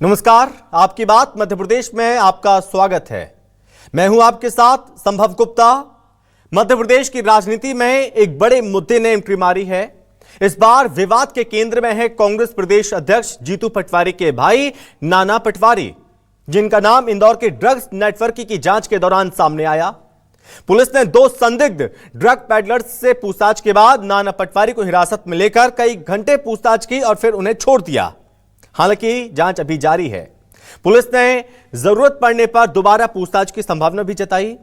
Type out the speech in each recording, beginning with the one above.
नमस्कार, आपकी बात मध्य प्रदेश में आपका स्वागत है। मैं हूं आपके साथ संभव गुप्ता। मध्य प्रदेश की राजनीति में एक बड़े मुद्दे ने एंट्री मारी है। इस बार विवाद के केंद्र में है कांग्रेस प्रदेश अध्यक्ष जीतू पटवारी के भाई नाना पटवारी, जिनका नाम इंदौर के ड्रग्स नेटवर्क की जांच के दौरान सामने आया। पुलिस ने 2 संदिग्ध ड्रग पेडलर्स से पूछताछ के बाद नाना पटवारी को हिरासत में लेकर कई घंटे पूछताछ की और फिर उन्हें छोड़ दिया। हालांकि जांच अभी जारी है। पुलिस ने जरूरत पड़ने पर दोबारा पूछताछ की संभावना भी जताई।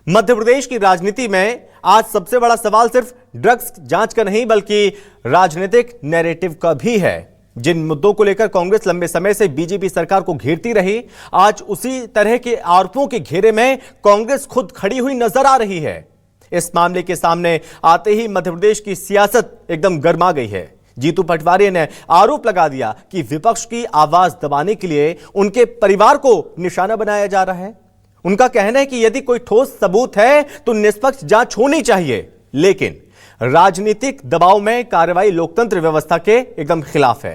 मध्य प्रदेश की राजनीति में आज सबसे बड़ा सवाल सिर्फ ड्रग्स जांच का नहीं बल्कि राजनीतिक नैरेटिव का भी है। जिन मुद्दों को लेकर कांग्रेस लंबे समय से बीजेपी सरकार को घेरती रही, आज उसी तरह के आरोपों के घेरे में कांग्रेस खुद खड़ी हुई नजर आ रही है। इस मामले के सामने आते ही मध्य प्रदेश की सियासत एकदम गर्मा गई है। जीतू पटवारी ने आरोप लगा दिया कि विपक्ष की आवाज दबाने के लिए उनके परिवार को निशाना बनाया जा रहा है। उनका कहना है कि यदि कोई ठोस सबूत है तो निष्पक्ष जांच होनी चाहिए, लेकिन राजनीतिक दबाव में कार्रवाई लोकतंत्र व्यवस्था के एकदम खिलाफ है।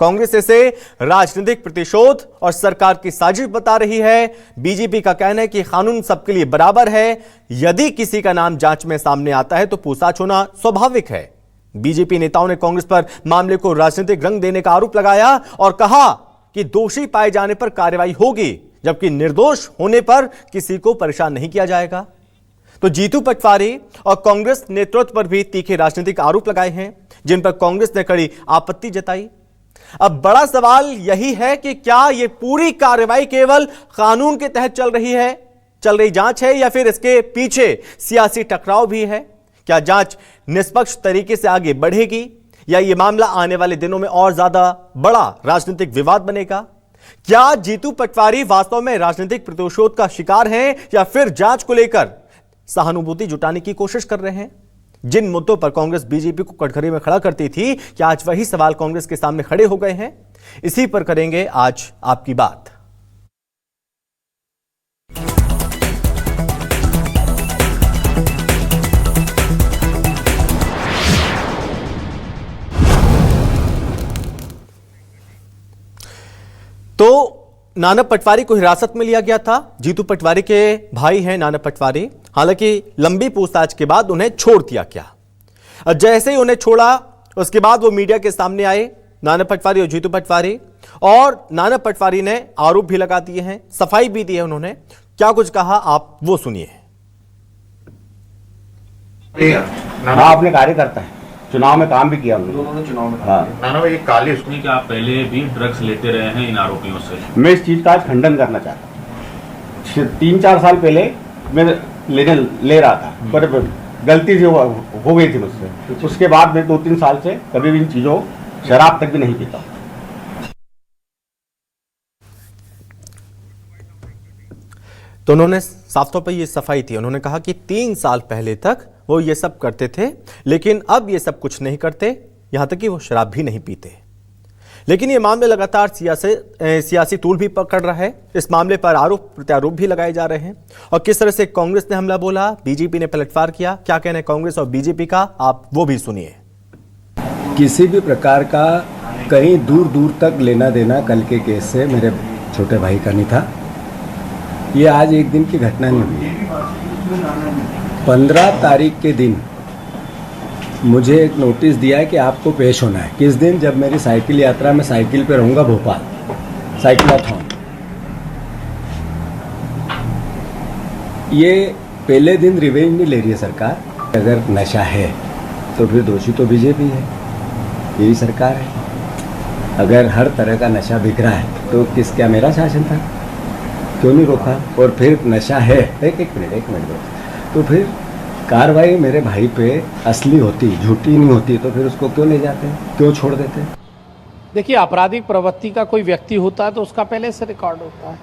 कांग्रेस इसे राजनीतिक प्रतिशोध और सरकार की साजिश बता रही है। बीजेपी का कहना है कि कानून सबके लिए बराबर है। यदि किसी का नाम जांच में सामने आता है तो पूछताछ होना स्वाभाविक है। बीजेपी नेताओं ने कांग्रेस पर मामले को राजनीतिक रंग देने का आरोप लगाया और कहा कि दोषी पाए जाने पर कार्रवाई होगी, जबकि निर्दोष होने पर किसी को परेशान नहीं किया जाएगा। तो जीतू पटवारी और कांग्रेस नेतृत्व पर भी तीखे राजनीतिक आरोप लगाए हैं, जिन पर कांग्रेस ने कड़ी आपत्ति जताई। अब बड़ा सवाल यही है कि क्या यह पूरी कार्रवाई केवल कानून के तहत चल रही जांच है या फिर इसके पीछे सियासी टकराव भी है? क्या जांच निष्पक्ष तरीके से आगे बढ़ेगी या यह मामला आने वाले दिनों में और ज्यादा बड़ा राजनीतिक विवाद बनेगा? क्या जीतू पटवारी वास्तव में राजनीतिक प्रतिशोध का शिकार हैं या फिर जांच को लेकर सहानुभूति जुटाने की कोशिश कर रहे हैं? जिन मुद्दों पर कांग्रेस बीजेपी को कटघरे में खड़ा करती थी, क्या आज वही सवाल कांग्रेस के सामने खड़े हो गए हैं? इसी पर करेंगे आज आपकी बात। तो नाना पटवारी को हिरासत में लिया गया था। जीतू पटवारी के भाई हैं नाना पटवारी। हालांकि लंबी पूछताछ के बाद उन्हें छोड़ दिया गया। जैसे ही उन्हें छोड़ा उसके बाद वो मीडिया के सामने आए, नाना पटवारी और जीतू पटवारी, और नाना पटवारी ने आरोप भी लगा दिए हैं, सफाई भी दी है। उन्होंने क्या कुछ कहा आप वो सुनिए। आपने कार्यकर्ता है, चुनाव में काम भी किया उन्होंने चुनाव में। हाँ। नाना भाई, काले सुनी कि आप पहले भी ड्रग्स लेते रहे हैं इन आरोपियों से। मैं इस चीज का आज खंडन करना चाहता हूँ। 3-4 साल पहले मैं ले रहा था, पर गलती से हो गई थी मुझसे। उसके बाद मैं 2-3 साल से कभी भी इन चीजों, शराब तक भी नहीं पीता। तो उन्होंने साफ तौर पर ये सफाई थी। उन्होंने कहा कि 3 साल पहले तक वो ये सब करते थे, लेकिन अब ये सब कुछ नहीं करते, यहां तक कि वो शराब भी नहीं पीते। लेकिन ये मामले लगातार सियासी तूल भी पकड़ रहा है। इस मामले पर आरोप प्रत्यारोप भी लगाए जा रहे हैं। और किस तरह से कांग्रेस ने हमला बोला, बीजेपी ने पलटवार किया, क्या कहना है कांग्रेस और बीजेपी का, आप वो भी सुनिए। किसी भी प्रकार का कहीं दूर दूर तक लेना देना कल के केस से मेरे छोटे भाई का नहीं था। ये आज एक दिन की घटना नहीं हुई। 15 तारीख के दिन मुझे एक नोटिस दिया है कि आपको पेश होना है। किस दिन? जब मेरी साइकिल यात्रा में साइकिल पे रहूँगा भोपाल, साइकिलाथॉन। ये पहले दिन रिवेंज नहीं ले रही है सरकार। अगर नशा है तो फिर दोषी तो बीजेपी है, यही सरकार है। अगर हर तरह का नशा बिक रहा है तो क्या मेरा शासन था? क्यों नहीं रोका? और फिर नशा है, एक मिनट तो फिर कार्रवाई मेरे भाई पे असली होती, झूठी नहीं होती, तो फिर उसको क्यों ले जाते हैं, क्यों छोड़ देते हैं? देखिए, आपराधिक प्रवृत्ति का कोई व्यक्ति होता है तो उसका पहले से रिकॉर्ड होता है।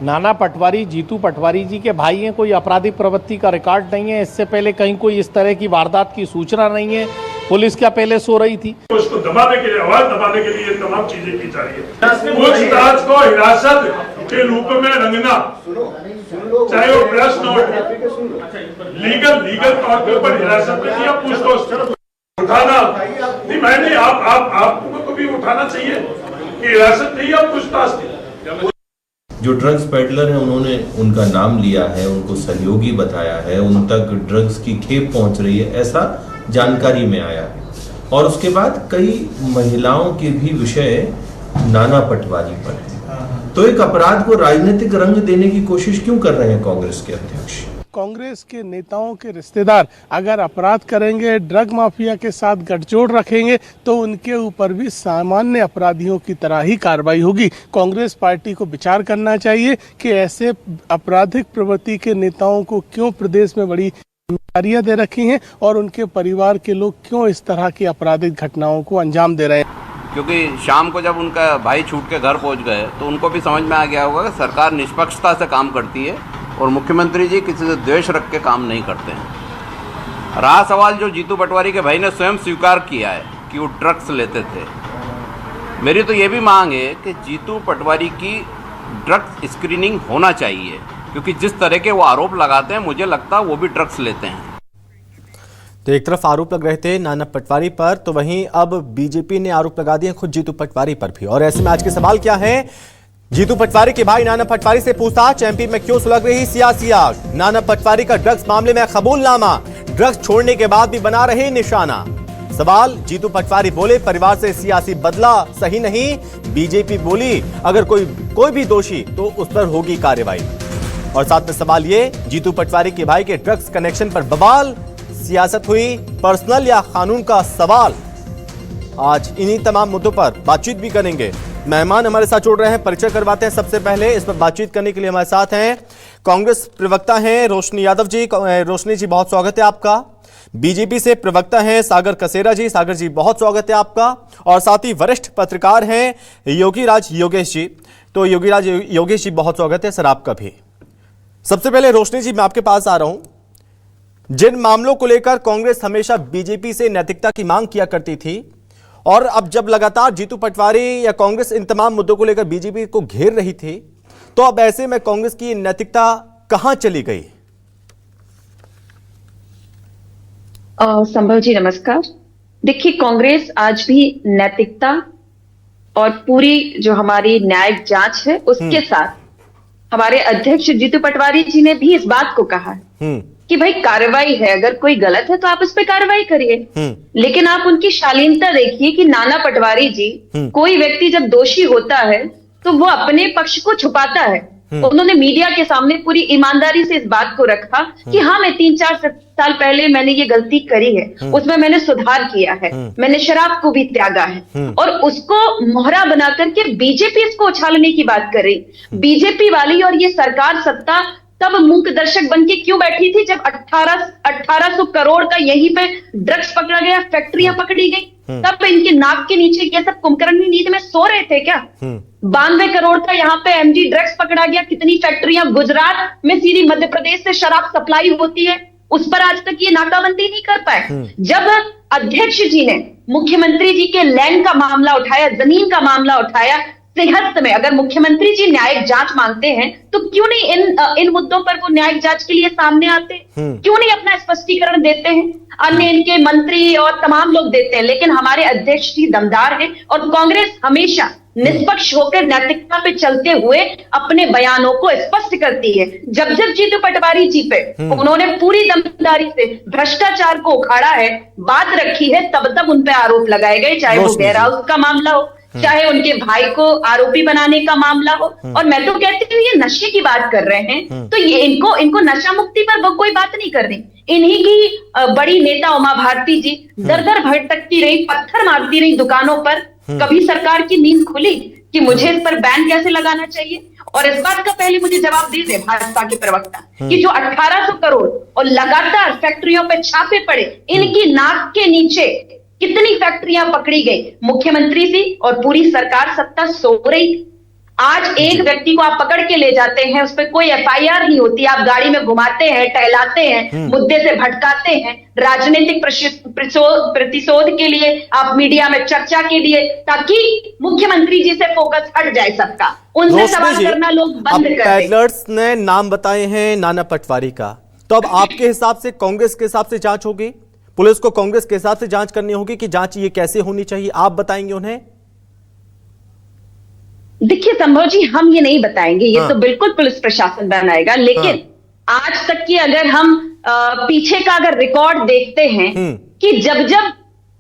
नाना पटवारी जीतू पटवारी जी के भाई हैं, कोई आपराधिक प्रवृत्ति का रिकॉर्ड नहीं है। इससे पहले कहीं कोई इस तरह की वारदात की सूचना नहीं है। पुलिस क्या पहले सो रही थी? तो उसको दबाने के लिए, आवाज दबाने के लिए तमाम चीजें की जा रही है। पूछताछ को हिरासत के रूप में रंगना, चाहे वो प्रेस नोट, लीगल तौर के ऊपर हिरासत में दिया, पूछताछ उठाना नहीं, मैं नहीं, आप आपको भी उठाना चाहिए। कि हिरासत नहीं अब पूछताछ थी। जो ड्रग्स पेडलर हैं उन्होंने उनका नाम लिया है, उनको सहयोगी बताया है, उन तक ड्रग्स की खेप पहुंच रही है, ऐसा जानकारी में आया है। और उसके बाद कई महिलाओं के भी विषय नाना पटवारी पर है। तो एक अपराध को राजनीतिक रंग देने की कोशिश क्यों कर रहे हैं कांग्रेस के अध्यक्ष? कांग्रेस के नेताओं के रिश्तेदार अगर अपराध करेंगे, ड्रग माफिया के साथ गठजोड़ रखेंगे तो उनके ऊपर भी सामान्य अपराधियों की तरह ही कार्रवाई होगी। कांग्रेस पार्टी को विचार करना चाहिए कि ऐसे आपराधिक प्रवृत्ति के नेताओं को क्यों प्रदेश में बड़ी जिम्मेदारियां दे रखी हैं और उनके परिवार के लोग क्यों इस तरह की आपराधिक घटनाओं को अंजाम दे रहे हैं। क्योंकि शाम को जब उनका भाई छूट के घर पहुंच गए तो उनको भी समझ में आ गया होगा कि सरकार निष्पक्षता से काम करती है और मुख्यमंत्री जी किसी से द्वेष रख के काम नहीं करते हैं। रहा सवाल जो जीतू पटवारी के भाई ने स्वयं स्वीकार किया है कि वो ड्रग्स लेते थे, मेरी तो ये भी मांग है कि जीतू पटवारी की ड्रग्स स्क्रीनिंग होना चाहिए, क्योंकि जिस तरह के वो आरोप लगाते हैं मुझे लगता है वो भी ड्रग्स लेते हैं। तो एक तरफ आरोप लग रहे थे नाना पटवारी पर, तो वहीं अब बीजेपी ने आरोप लगा दिए खुद जीतू पटवारी पर भी। और ऐसे में आज के सवाल क्या है? जीतू पटवारी के भाई नाना पटवारी से पूछताछ, एमपी में क्यों सुलग रही सियासी आग? नाना पटवारी का ड्रग्स मामले में कबूलनामा, ड्रग्स छोड़ने के बाद भी बना रहे निशाना। सवाल, जीतू पटवारी बोले परिवार से सियासी बदला सही नहीं, बीजेपी बोली अगर कोई भी दोषी तो उस पर होगी कार्रवाई। और साथ में सवाल ये, जीतू पटवारी के भाई के ड्रग्स कनेक्शन पर बवाल, सियासत हुई पर्सनल या कानून का सवाल। आज इन्हीं तमाम मुद्दों पर बातचीत भी करेंगे। मेहमान हमारे साथ जुड़ रहे हैं, परिचय करवाते हैं। सबसे पहले इस पर बातचीत करने के लिए हमारे साथ हैं कांग्रेस प्रवक्ता हैं रोशनी यादव जी। रोशनी जी, बहुत स्वागत है आपका। बीजेपी से प्रवक्ता हैं सागर कसेरा जी। सागर जी, बहुत स्वागत है आपका। और साथ ही वरिष्ठ पत्रकार हैं योगीराज योगेश जी। तो योगीराज योगेश जी, बहुत स्वागत है सर आपका भी। सबसे पहले रोशनी जी, मैं आपके पास आ रहा हूं। जिन मामलों को लेकर कांग्रेस हमेशा बीजेपी से नैतिकता की मांग किया करती थी, और अब जब लगातार जीतू पटवारी या कांग्रेस इन तमाम मुद्दों को लेकर बीजेपी को घेर रही थी, तो अब ऐसे में कांग्रेस की नैतिकता कहां चली गई? संभव जी, नमस्कार। देखिए, कांग्रेस आज भी नैतिकता और पूरी जो हमारी न्यायिक जांच है उसके साथ, हमारे अध्यक्ष जीतू पटवारी जी ने भी इस बात को कहा है कि भाई कार्रवाई है, अगर कोई गलत है तो आप उस पर कार्रवाई करिए। लेकिन आप उनकी शालीनता देखिए कि नाना पटवारी जी, कोई व्यक्ति जब दोषी होता है तो वो अपने पक्ष को छुपाता है। उन्होंने मीडिया के सामने पूरी ईमानदारी से इस बात को रखा कि हाँ, मैं 3-4 साल पहले मैंने ये गलती करी है, उसमें मैंने सुधार किया है, मैंने शराब को भी त्यागा है। और उसको मोहरा बना करके बीजेपी इसको उछालने की बात कर रही। बीजेपी वाली और ये सरकार सत्ता तब मूक दर्शक बन के क्यों बैठी थी जब 1800 करोड़ का यहीं पे ड्रग्स पकड़ा गया, फैक्ट्रियां पकड़ी गई, तब इनके नाक के नीचे ये सब कुंभकर्ण नींद में सो रहे थे क्या? 92 करोड़ का यहाँ पे एमडी ड्रग्स पकड़ा गया। कितनी फैक्ट्रियां गुजरात में सीधी मध्य प्रदेश से शराब सप्लाई होती है, उस पर आज तक ये नाकाबंदी नहीं कर पाए। जब अध्यक्ष जी ने मुख्यमंत्री जी के लैंड का मामला उठाया, जमीन का मामला उठाया, सिंहस्थ में अगर मुख्यमंत्री जी न्यायिक जांच मांगते हैं तो क्यों नहीं इन मुद्दों पर वो न्यायिक जांच के लिए सामने आते? क्यों नहीं अपना स्पष्टीकरण देते हैं? अन्य इनके मंत्री और तमाम लोग देते हैं, लेकिन हमारे अध्यक्ष जी दमदार हैं और कांग्रेस हमेशा निष्पक्ष होकर नैतिकता पे चलते हुए अपने बयानों को स्पष्ट करती है। जब जब जीतू पटवारी जी पे उन्होंने पूरी दमदारी से भ्रष्टाचार को उखाड़ा है, बात रखी है, तब तब उन पे आरोप लगाए गए, चाहे वो वेयर हाउस का मामला हो, चाहे उनके भाई को आरोपी बनाने का मामला हो। और मैं तो कहती हूँ, ये नशे की बात कर रहे हैं तो ये इनको नशा मुक्ति पर वो कोई बात नहीं कर रही। इन्हीं की बड़ी नेता उमा भारती जी दर दर भटकती रही, पत्थर मारती रही दुकानों पर। कभी सरकार की नींद खुली कि मुझे इस पर बैन कैसे लगाना चाहिए? और इस बात का पहले मुझे जवाब दे दे भाजपा के प्रवक्ता कि जो 1800 करोड़ और लगातार फैक्ट्रियों पे छापे पड़े, इनकी नाक के नीचे कितनी फैक्ट्रियां पकड़ी गई? मुख्यमंत्री जी और पूरी सरकार सत्ता सो रही थी। आज एक व्यक्ति को आप पकड़ के ले जाते हैं, उस पर कोई एफआईआर नहीं होती, आप गाड़ी में घुमाते हैं, टहलाते हैं, मुद्दे से भटकाते हैं, राजनीतिक प्रतिशोध के लिए, आप मीडिया में चर्चा के लिए, ताकि मुख्यमंत्री जी से फोकस हट जाए सबका, उनसे सवाल करना लोग बंद कर दें। पैडलर्स ने नाम बताए हैं नाना पटवारी का, तो अब आपके हिसाब से, कांग्रेस के हिसाब से जांच होगी? पुलिस को कांग्रेस के हिसाब से जांच करनी होगी कि जांच ये कैसे होनी चाहिए, आप बताएंगे उन्हें? देखिए संभव जी, हम ये नहीं बताएंगे, ये तो बिल्कुल पुलिस प्रशासन बनाएगा, लेकिन आज तक की अगर हम पीछे का अगर रिकॉर्ड देखते हैं कि जब जब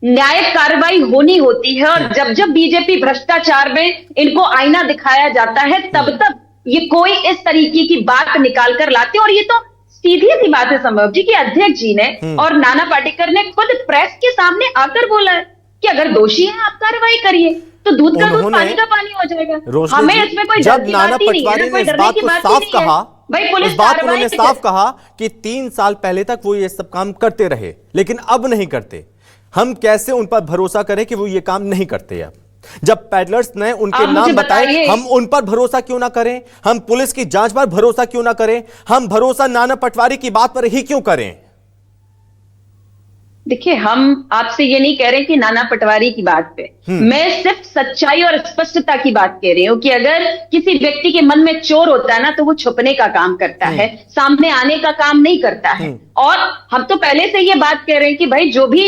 न्यायिक कार्रवाई होनी होती है और जब जब बीजेपी भ्रष्टाचार में इनको आईना दिखाया जाता है, तब तब ये कोई इस तरीके की बात निकाल कर लाते हैं। और ये तो सीधी सी बात है संभव जी कि अध्यक्ष जी ने और नाना पाटेकर ने खुद प्रेस के सामने आकर बोला है कि अगर दोषी हैं आप कार्रवाई करिए, तो दूध का दूध पानी का पानी हो जाएगा। हमें इसमें कोई जब नाना पटवारी ने इस बात को साफ कहा, इस बात को उन्होंने साफ कहा कि 3 साल पहले तक वो ये सब काम करते रहे लेकिन अब नहीं करते, हम कैसे उन पर भरोसा करें कि वो ये काम नहीं करते? अब जब पैडलर्स ने उनके नाम बताए, हम उन पर भरोसा क्यों ना करें? हम पुलिस की जांच पर भरोसा क्यों ना करें? हम भरोसा नाना पटवारी की बात पर ही क्यों करें? देखिए, हम आपसे ये नहीं कह रहे कि नाना पटवारी की बात पे, मैं सिर्फ सच्चाई और स्पष्टता की बात कह रही हूं कि अगर किसी व्यक्ति के मन में चोर होता है ना, तो वो छुपने का काम करता है, सामने आने का काम नहीं करता है। और हम तो पहले से ये बात कह रहे हैं कि भाई जो भी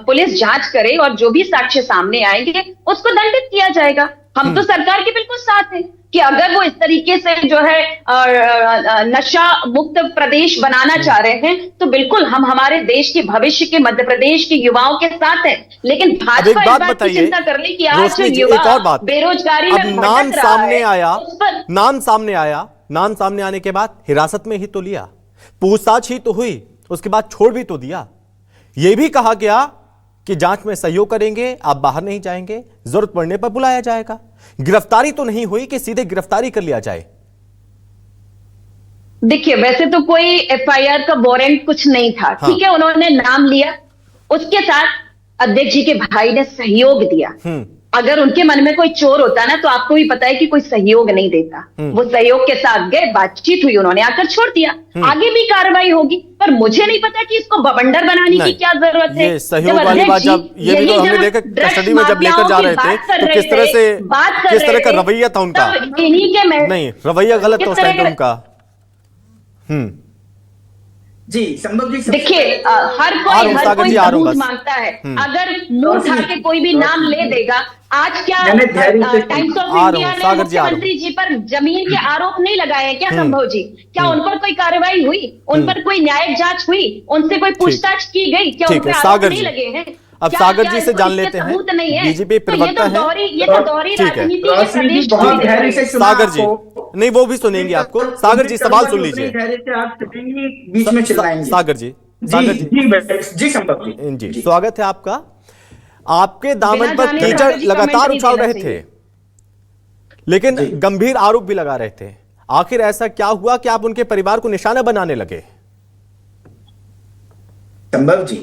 पुलिस जांच करे और जो भी साक्ष्य सामने आएंगे उसको दंडित किया जाएगा। हम तो सरकार के बिल्कुल साथ हैं कि अगर वो इस तरीके से जो है नशा मुक्त प्रदेश बनाना चाह रहे हैं, तो बिल्कुल हम हमारे देश के भविष्य के, मध्य प्रदेश के युवाओं के साथ हैं। लेकिन भाजपा इस बात की चिंता कर ली कि आज जो युवा बेरोजगारी में नाम सामने आने के बाद हिरासत में ही तो लिया, पूछताछ ही तो हुई, उसके बाद छोड़ भी तो दिया। यह भी कहा गया कि जांच में सहयोग करेंगे, आप बाहर नहीं जाएंगे, जरूरत पड़ने पर बुलाया जाएगा। गिरफ्तारी तो नहीं हुई कि सीधे गिरफ्तारी कर लिया जाए? देखिए, वैसे तो कोई एफआईआर का वारंट कुछ नहीं था, ठीक है, उन्होंने नाम लिया, उसके साथ अध्यक्ष जी के भाई ने सहयोग दिया। अगर उनके मन में कोई चोर होता ना, तो आपको भी पता है कि कोई सहयोग नहीं देता। वो सहयोग के साथ गए, बातचीत हुई, उन्होंने आकर छोड़ दिया, आगे भी कार्रवाई होगी। पर मुझे नहीं पता कि इसको बवंडर बनाने की क्या जरूरत है। ये सहयोग वाली बात जब ये भी तो हमने देखा कस्टडी में जब लेकर जा रहे थे, तो किस तरह का रवैया था उनका? नहीं, रवैया गलत था उस टाइम पे उनका। जी संभव जी, देखिए, हर कोई सबूत मांगता है। अगर मुंह उठा के कोई भी नाम ले देगा, आज क्या टाइम्स ऑफ इंडिया ने मुख्यमंत्री जी पर जमीन के आरोप नहीं लगाए क्या संभव जी? क्या उन पर कोई कार्रवाई हुई? उन पर कोई न्यायिक जांच हुई? उनसे कोई पूछताछ की गई? क्या उन पर आरोप नहीं लगे हैं? अब सागर जी से जान लेते हैं, बीजेपी प्रवक्ता है। ये तो दोहरी राजनीति है। सागर जी, नहीं वो भी सुनेंगे आपको। सागर जी सवाल सुन लीजिए। बीच में चिल्लाएंगे। सागर जी संभव जी, स्वागत है आपका। आपके दामन पर कीचड़ लगातार उछाल रहे थे, लेकिन गंभीर आरोप भी लगा रहे थे। आखिर ऐसा क्या हुआ कि आप उनके परिवार को निशाना बनाने लगे? संभव जी,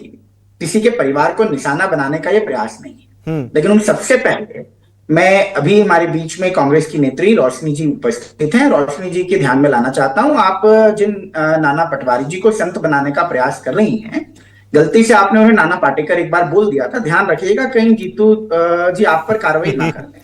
किसी के परिवार को निशाना बनाने का यह प्रयास नहीं है, लेकिन उन सबसे पहले मैं अभी हमारे बीच में कांग्रेस की नेत्री रोशनी जी उपस्थित हैं, रोशनी जी के ध्यान में लाना चाहता हूं। आप जिन नाना पटवारी जी को संत बनाने का प्रयास कर रही हैं, गलती से आपने उन्हें नाना पाटेकर एक बार बोल दिया था, ध्यान रखिएगा कहीं जीतू जी आप पर कार्रवाई ना कर लें।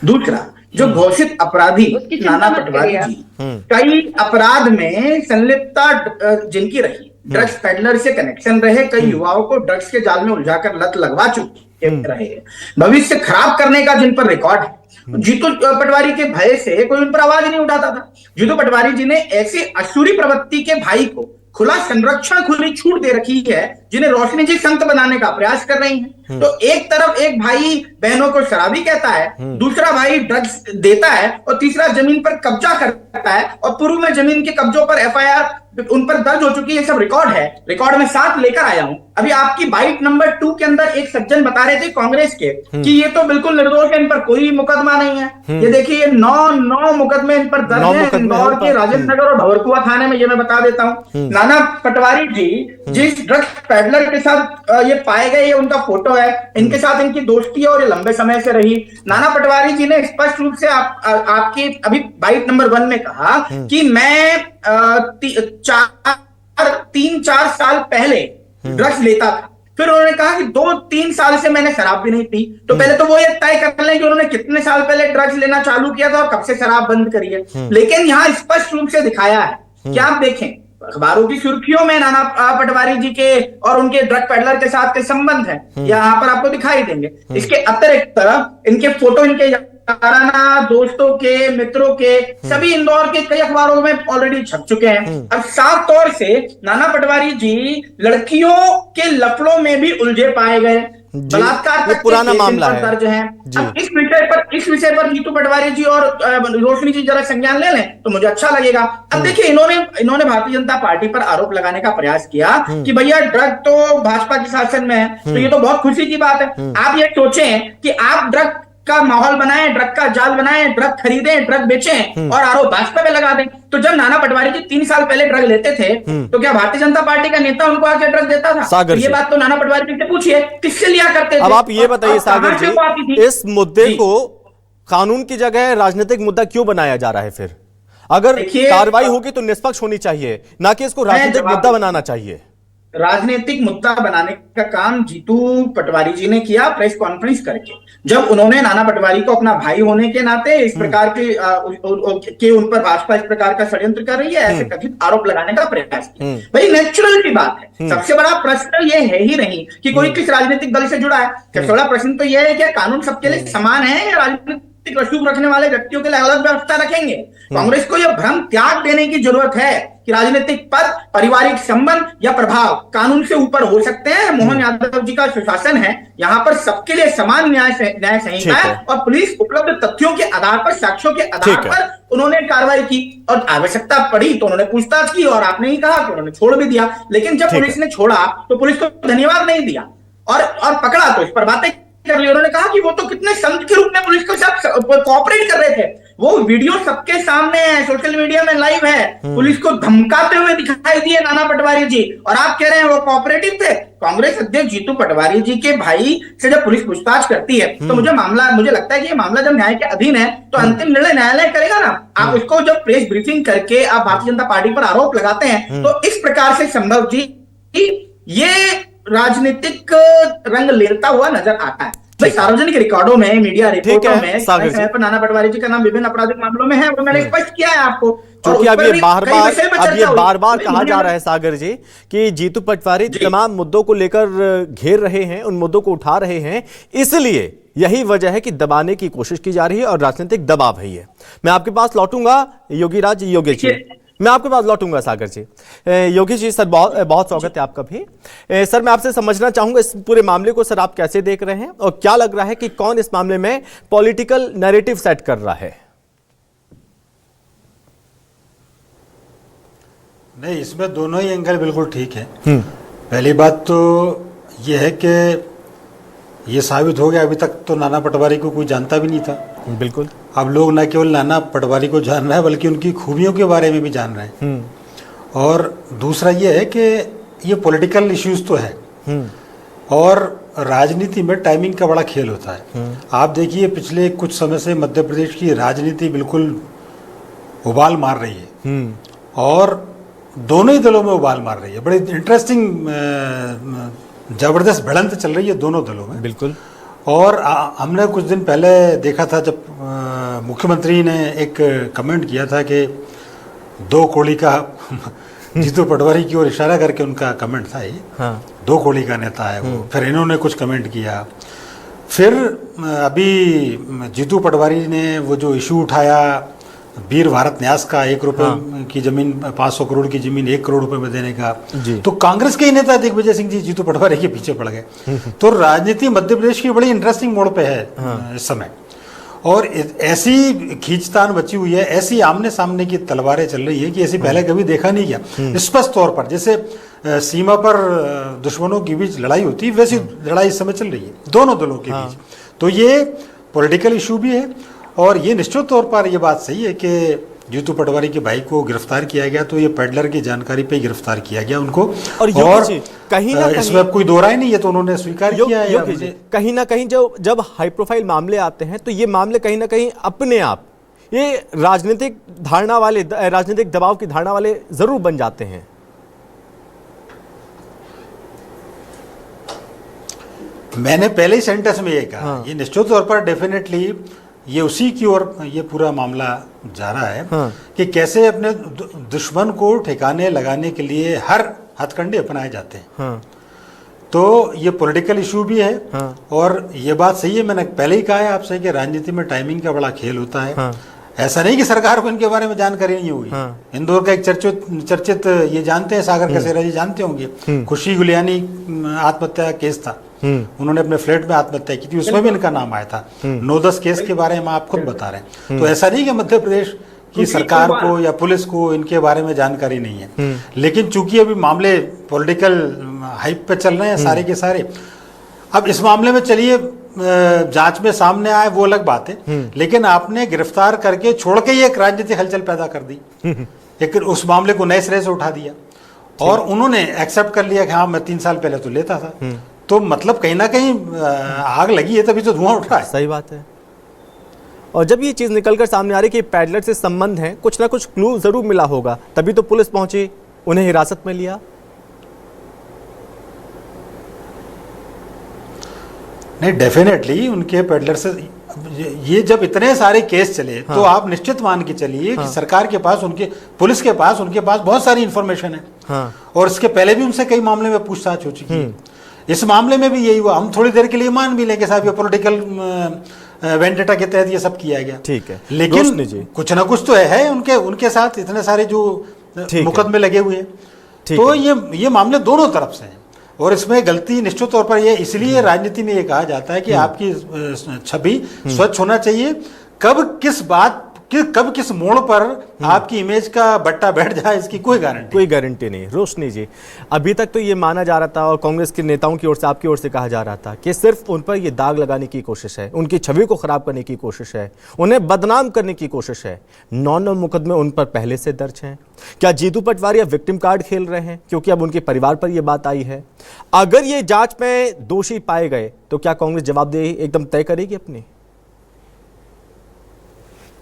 दूसरा, जो घोषित अपराधी नाना पटवारी जी कई अपराध में संलिप्तता जिनकी रही, ड्रग्स पेडलर से कनेक्शन रहे, कई युवाओं को ड्रग्स के जाल में उलझाकर लत लगवा चुके रहे, भविष्य खराब करने का जिन पर रिकॉर्ड है। जीतू पटवारी के भय से कोई उन पर आवाज नहीं उठाता था। जीतू पटवारी जी ने ऐसे असुरी प्रवृत्ति के भाई को खुला संरक्षण, खुली छूट दे रखी है, जिन्हें रोशनी जी संत बनाने का प्रयास कर रही हैं। तो एक तरफ एक भाई बहनों को शराबी कहता है, दूसरा भाई ड्रग्स देता है, और तीसरा जमीन पर कब्जा करता है, और पूर्व में जमीन के कब्जों पर एफआईआर उन पर दर्ज हो चुकी है। सब रिकॉर्ड है, रिकॉर्ड में साथ लेकर आया हूं। अभी आपकी बाइट नंबर 2 के अंदर एक सज्जन बता रहे थे कांग्रेस के कि ये तो बिल्कुल निर्दोष है, इन पर कोई मुकदमा नहीं है। ये देखिए, 9 मुकदमे इन पर दर्ज है, इंदौर के राजेंद्र नगर और भवरकुआ थाने में। ये मैं बता देता हूं। नाना पटवारी जी जिस ड्रग्स पेडलर के साथ ये पाए गए, ये उनका फोटो है, इनके साथ इनकी दोस्ती है और ये लंबे समय से रही। नाना पटवारी जी ने स्पष्ट रूप से आपकी अभी बाइट नंबर 1 में कहा कि मैं 3-4 साल पहले ड्रग्स लेता था। फिर उन्होंने कहा कि 2-3 साल से मैंने शराब भी नहीं पी। तो पहले तो वो ये तय कर लें कि उन्होंने कितने साल पहले ड्रग्स लेना चालू किया था और कब से शराब बंद करी है। लेकिन यहाँ स्पष्ट रूप से दिखाया है कि आप देखें, अखबारों की सुर्खियों में नाना पटवारी जी के और उनके ड्रग पेडलर के साथ के संबंध है, यहाँ पर आपको दिखाई देंगे। इसके अतिरिक्त इनके फोटो इनके ताराना दोस्तों के, मित्रों के, सभी इंदौर के कई अखबारों में ऑलरेडी छप चुके हैं। अब साफ तौर से नाना पटवारी जी लड़कियों के लफड़ों में भी उलझे पाए गए, बलात्कार ये पुराना मामला है दर्ज है। अब इस विषय पर जीतू पटवारी जी और रोशनी जी जरा संज्ञान ले लें तो मुझे अच्छा लगेगा। अब देखिए, इन्होंने भारतीय जनता पार्टी पर आरोप लगाने का प्रयास किया कि भैया ड्रग तो भाजपा के शासन में है, तो ये तो बहुत खुशी की बात है। आप ये सोचें कि आप ड्रग का माहौल बनाएं, ड्रग का जाल बनाएं, ड्रग खरीदें, ड्रग बेचें और आरोप भाजपा पे लगा दें। तो जब नाना पटवारी जी 3 साल पहले ड्रग लेते थे तो क्या भारतीय जनता पार्टी का नेता उनको आके ड्रग देता था? तो ये बात तो नाना पटवारी जी से पूछिए, किससे लिया करते थे? अब आप ये बताइए सागर जी, इस मुद्दे को कानून की जगह राजनीतिक मुद्दा क्यों बनाया जा रहा है? फिर अगर कार्रवाई होगी तो निष्पक्ष होनी चाहिए, ना कि इसको राजनीतिक मुद्दा बनाना चाहिए। राजनीतिक मुद्दा बनाने का काम जीतू पटवारी जी ने किया प्रेस कॉन्फ्रेंस करके, जब उन्होंने नाना पटवारी को अपना भाई होने के नाते इस प्रकार के उन पर भाजपा इस प्रकार का षड्यंत्र कर रही है, ऐसे कथित आरोप लगाने का प्रयास किया। भाई नेचुरल की बात है। सबसे बड़ा प्रश्न ये है ही नहीं कि कोई किस राजनीतिक दल से जुड़ा है। सबसे बड़ा प्रश्न तो यह है कि कानून सबके लिए समान है या राजनीतिक रसूख रखने वाले व्यक्तियों के लिए अलग व्यवस्था रखेंगे। कांग्रेस को यह भ्रम त्याग देने की जरूरत है कि राजनीतिक पद, पारिवारिक संबंध या प्रभाव कानून से ऊपर हो सकते हैं। मोहन यादव जी का सुशासन है, यहाँ पर सबके लिए समान न्याय संहिता है और पुलिस उपलब्ध तथ्यों के आधार पर, साक्ष्यों के आधार पर उन्होंने कार्रवाई की और आवश्यकता पड़ी तो उन्होंने पूछताछ की और आपने ही कहा कि उन्होंने छोड़ भी दिया। लेकिन जब पुलिस ने छोड़ा तो पुलिस को धन्यवाद नहीं दिया और पकड़ा तो इस पर बातें कर ली। उन्होंने कहा कि वो तो कितने संत के रूप में पुलिस के साथ कोऑपरेट कर रहे थे। वो वीडियो सबके सामने है, सोशल मीडिया में लाइव है। पुलिस को धमकाते हुए दिखाई दिए नाना पटवारी जी, और आप कह रहे हैं वो कोऑपरेटिव थे। कांग्रेस अध्यक्ष जीतू पटवारी जी के भाई से जब पुलिस पूछताछ करती है तो मुझे लगता है कि ये मामला जब न्याय के अधीन है तो अंतिम निर्णय न्यायालय करेगा ना। आप उसको जब प्रेस ब्रीफिंग करके आप भारतीय जनता पार्टी पर आरोप लगाते हैं तो इस प्रकार से संभव जी ये राजनीतिक रंग लेता हुआ नजर आता है। भाई सार्वजनिक रिकॉर्डों में, मीडिया रिपोर्टों में समय पर नाना पटवारी जी का नाम विभिन्न आपराधिक मामलों में है, वो मैंने स्पष्ट किया है आपको। क्योंकि अब ये बार बार कहा जा रहा है सागर जी कि जीतू पटवारी तमाम मुद्दों को लेकर घेर रहे हैं, उन मुद्दों को उठा रहे हैं, इसलिए यही वजह है कि दबाने की कोशिश की जा रही है और राजनीतिक दबाव है ये। मैं आपके पास लौटूंगा योगीराज योगेश जी, मैं आपके पास लौटूंगा सागर जी। योगी जी सर, बहुत स्वागत है आपका भी। सर मैं आपसे समझना चाहूंगा इस पूरे मामले को, सर आप कैसे देख रहे हैं और क्या लग रहा है कि कौन इस मामले में पॉलिटिकल नैरेटिव सेट कर रहा है? नहीं, इसमें दोनों ही एंगल बिल्कुल ठीक है। पहली बात तो यह है कि ये साबित हो गया, अभी तक तो नाना पटवारी को कोई जानता भी नहीं था। बिल्कुल, अब लोग न केवल नाना पटवारी को जान रहे हैं बल्कि उनकी खूबियों के बारे में भी जान रहे हैं। और दूसरा ये है कि ये पॉलिटिकल इश्यूज तो है और राजनीति में टाइमिंग का बड़ा खेल होता है। आप देखिए पिछले कुछ समय से मध्य प्रदेश की राजनीति बिल्कुल उबाल मार रही है और दोनों ही दलों में उबाल मार रही है। बड़ी इंटरेस्टिंग जबरदस्त भिड़ंत चल रही है दोनों दलों में। बिल्कुल। और हमने कुछ दिन पहले देखा था जब मुख्यमंत्री ने एक कमेंट किया था कि 2 कोड़ी का जीतू पटवारी की ओर इशारा करके उनका कमेंट था ये। हाँ। 2 कोड़ी का नेता है वो। फिर इन्होंने कुछ कमेंट किया। फिर अभी जीतू पटवारी ने वो जो इशू उठाया वीर भारत न्यास का, 1 रुपए की जमीन 500 करोड़ की जमीन 1 करोड़ रुपए में देने का, तो कांग्रेस के ही नेता दिग्विजय सिंह जी जीतू पटवारी के पीछे पड़ गए। तो राजनीति मध्य प्रदेश की बड़ी इंटरेस्टिंग मोड़ पे है इस समय और ऐसी खींचतान बची हुई है, ऐसी आमने सामने की तलवारें चल रही है कि ऐसी पहले कभी देखा नहीं गया। स्पष्ट तौर पर जैसे सीमा पर दुश्मनों के बीच लड़ाई होती है वैसी लड़ाई इस समय चल रही है दोनों दलों के बीच। तो ये पॉलिटिकल इशू भी है और ये निश्चित तौर पर ये बात सही है कि जीतू पटवारी के भाई को गिरफ्तार किया गया तो ये पेडलर की जानकारी पे गिरफ्तार किया गया उनको। और कहीं ना इसमें कोई दो राय नहीं है, तो उन्होंने स्वीकार किया है। कहीं ना कहीं जब हाई प्रोफाइल मामले आते हैं तो ये मामले कहीं ना कहीं अपने आप ये राजनीतिक धारणा वाले, राजनीतिक दबाव की धारणा वाले जरूर बन जाते हैं। मैंने पहले ही सेंटेंस में ये कहा, ये निश्चित तौर पर डेफिनेटली ये उसी की ओर ये पूरा मामला जा रहा है कि कैसे अपने दुश्मन को ठिकाने लगाने के लिए हर हथकंडे अपनाए जाते हैं। तो ये पॉलिटिकल इशू भी है। और ये बात सही है, मैंने पहले ही कहा है आपसे कि राजनीति में टाइमिंग का बड़ा खेल होता है। ऐसा नहीं कि सरकार को इनके बारे में जानकारी नहीं होगी। इंदौर का एक चर्चित ये जानते हैं, सागर कसेरा जी जानते होंगे, खुशी गुलियानी आत्महत्या केस था, उन्होंने अपने फ्लैट में आत्महत्या की थी, उसमें भी इनका नाम आया था। 9-10 केस के बारे में आप खुद बता रहे हैं। तो ऐसा नहीं कि मध्य प्रदेश की सरकार को या पुलिस को इनके बारे में जानकारी नहीं है, लेकिन चूंकि अभी मामले पॉलिटिकल हाइप पे चल रहे हैं सारे के सारे, अब इस मामले में चलिए जांच में सामने आए वो अलग बात है, लेकिन आपने गिरफ्तार करके छोड़ के ये एक राजनीतिक हलचल पैदा कर दी, एक उस मामले को नए सिरे से उठा दिया और उन्होंने एक्सेप्ट कर लिया कि हाँ मैं 3 साल पहले तो लेता था। तो मतलब कहीं ना कहीं आग लगी है तभी तो धुआं उठ रहा है। सही बात है। और जब ये चीज निकलकर सामने आ रही कि पैडलर से संबंध है, कुछ ना कुछ क्लू जरूर मिला होगा, तभी तो पुलिस पहुंची, उन्हें हिरासत में लिया। नहीं, डेफिनेटली उनके पैडलर से ये जब इतने सारे केस चले तो आप निश्चित मान के चलिए कि सरकार के पास, उनके पुलिस के पास, उनके पास बहुत सारी इंफॉर्मेशन है। और इसके पहले भी उनसे कई मामले में पूछताछ हो चुकी है। इस मामले में भी यही हुआ। हम थोड़ी देर के लिए मान भी लेंगे साहब ये पॉलिटिकल वेंडेटा के तहत ये सब किया गया, ठीक है, लेकिन कुछ ना कुछ तो है उनके साथ इतने सारे जो मुकदमे लगे हुए हैं। तो ये मामले दोनों तरफ से हैं और इसमें गलती निश्चित तौर पर ये इसलिए राजनीति में ये कहा जाता है कि आपकी छवि स्वच्छ होना चाहिए। कब किस मोड़ पर आपकी इमेज का बट्टा बैठ जाए इसकी कोई गारंटी नहीं। रोशनी जी, अभी तक तो ये माना जा रहा था और कांग्रेस के नेताओं की ओर से, आपकी ओर से कहा जा रहा था कि सिर्फ उन पर ये दाग लगाने की कोशिश है, उनकी छवि को खराब करने की कोशिश है, उन्हें बदनाम करने की कोशिश है। 9 मुकदमे उन पर पहले से दर्ज हैं। क्या जीतू पटवारी अब विक्टिम कार्ड खेल रहे हैं क्योंकि अब उनके परिवार पर यह बात आई है? अगर ये जांच में दोषी पाए गए तो क्या कांग्रेस जवाबदेही एकदम तय करेगी अपनी?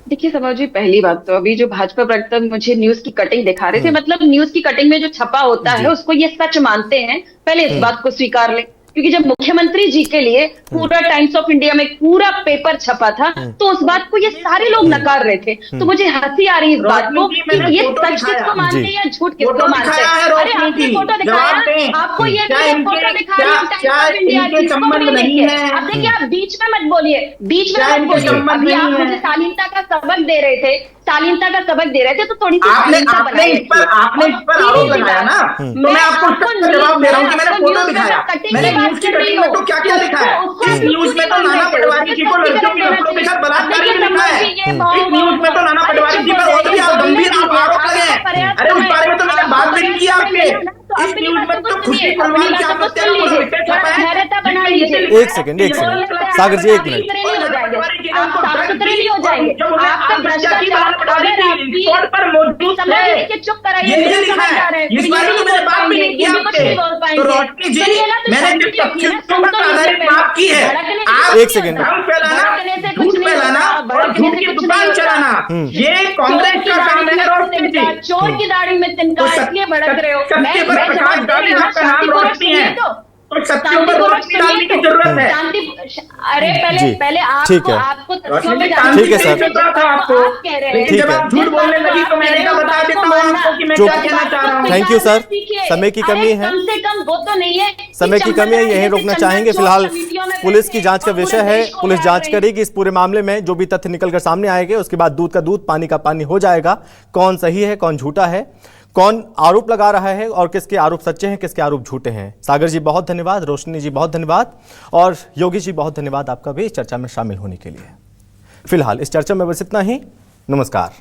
देखिए समझ जी, पहली बात तो अभी जो भाजपा प्रवक्ता मुझे न्यूज की कटिंग दिखा रहे थे, मतलब न्यूज की कटिंग में जो छपा होता है उसको ये सच मानते हैं, पहले इस बात को स्वीकार ले। क्योंकि जब मुख्यमंत्री जी के लिए पूरा टाइम्स ऑफ इंडिया में पूरा पेपर छपा था तो उस बात को ये सारे लोग नकार रहे थे। तो मुझे हंसी आ रही इस बात को कि ये सच किसको मानते हैं या झूठ किसको मानते हैं। अरे आपने फोटो दिखाया, आपको ये फोटो दिखाया नहीं है। अब देखिए आप बीच में मत बोलिए, बीच में मत बोलिए। अभी आप मुझे शालीनता का सबक दे रहे थे, शालीनता का सबक दे रहे थे, तो थोड़ी सी शालीनता बनाइए। आपने इस पर आरोप लगाया ना, तो मैं आपको उसका जवाब दे रहा हूँ कि मैंने फोटो दिखाया, मैंने न्यूज की कटिंग में तो क्या क्या दिखाया। इस न्यूज में तो नाना पटवारी जी को लड़कियों के कपड़ों के साथ बलात्कार भी लिखा है। इस न्यूज में तो नाना पटवारी जी पर और भी गंभीर आरोप लगे हैं। अरे उस बारे में तो मैंने बात भी नहीं की आपके। इस न्यूज में तो खुशी कुर्बान की आत्महत्या का विषय छपा है। एक सेकंड सागर जी, एक मिनट। आप साफ सुथरे नहीं हो जाएंगे। आपका भ्रष्टाचार रिपोर्ट पर मौजूद है, चुप कराइए। ये लिखा है, इस बारे में मैंने बात भी नहीं की आपसे। तो रोशनी जी, मैंने तथ्यों पर आधारित बात की है। आप एक सेकंड, झूठ फैलाना और झूठ की दुकान चलाना ये कांग्रेस का काम है। रोशनी जी, चोर की दाढ़ी में तिनका इसलिए भड़क रहे हो। सत्य पर प्रकाश डाली आपका नाम रोशनी है और सत्यों पर रोशनी डालने की जरूरत है। अरे पहले आपको तथ्यों में ठीक है सर, आपको जब आप झूठ बोलने लगी तो मैंने कहा बता देता हूँ आपको कि मैं क्या कहना चाह रहा हूँ। थैंक यू सर, समय की कमी है, कम से कम वो तो नहीं है, समय की कमी है, यहीं रोकना चाहेंगे। फिलहाल पुलिस की जांच का विषय है, पुलिस जांच करेगी इस पूरे मामले में। जो भी तथ्य निकलकर सामने आएंगे उसके बाद दूध का दूध पानी का पानी हो जाएगा। कौन सही है, कौन झूठा है, कौन आरोप लगा रहा है और किसके आरोप सच्चे हैं, किसके आरोप झूठे हैं। सागर जी बहुत धन्यवाद, रोशनी जी बहुत धन्यवाद और योगी जी बहुत धन्यवाद आपका भी इस चर्चा में शामिल होने के लिए। फिलहाल इस चर्चा में बस इतना ही। नमस्कार।